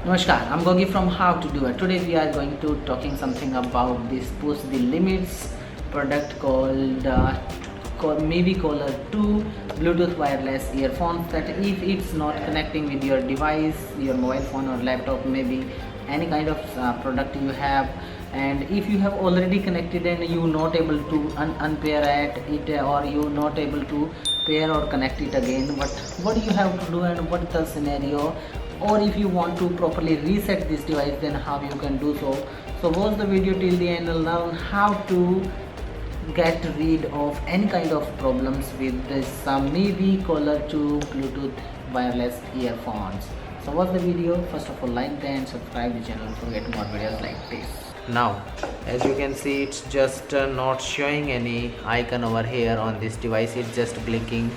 Namaskar, I'm Gogi from How to Do It. Today we are going to talking something about this push the limits product called maybe caller 2 Bluetooth wireless earphones, that if it's not connecting with your device, your mobile phone or laptop, maybe any kind of product you have, and if you have already connected and you not able to unpair it or you not able to pair or connect it again, what you have to do and what the scenario, or if you want to properly reset this device, then how you can do so. So watch the video till the end and learn how to get rid of any kind of problems with this maybe caller to Bluetooth wireless earphones. So watch the video. First of all, like and subscribe the channel for get more videos like this. Now as you can see, it's just not showing any icon over here on this device. It's just blinking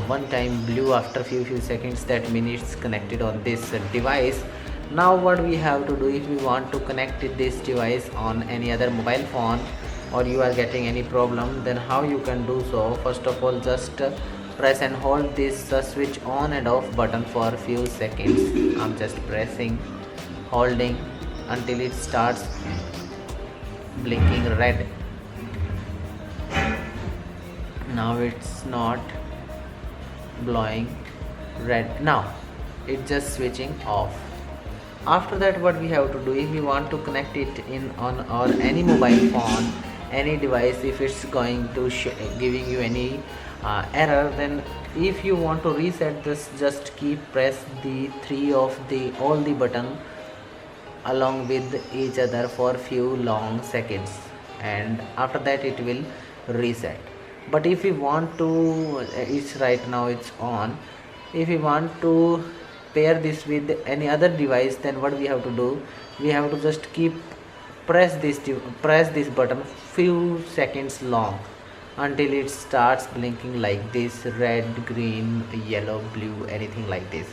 one time blue after few seconds. That means it's connected on this device. Now what we have to do, if we want to connect this device on any other mobile phone, or you are getting any problem, then how you can do so. First of all, just press and hold this switch on and off button for a few seconds. I'm just pressing, holding until it starts blinking red. Now it's not blowing red. Now it's just switching off. After that, what we have to do, if we want to connect it in on or any mobile phone, any device, if it's going to giving you any error, then if you want to reset this, just keep press the three of the all the button along with each other for few long seconds, and after that it will reset. But if we want to, it's right now it's on, if we want to pair this with any other device, then what we have to do, we have to just keep press this button few seconds long until it starts blinking like this, red, green, yellow, blue, anything like this.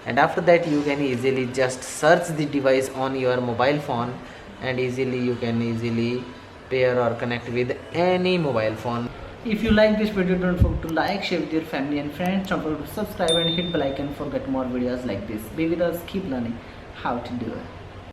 And after that you can easily just search the device on your mobile phone, and you can easily pair or connect with any mobile phone. If you like this video, don't forget to like, share with your family and friends. Don't forget to subscribe and hit bell icon for get more videos like this. Be with us, keep learning how to do it.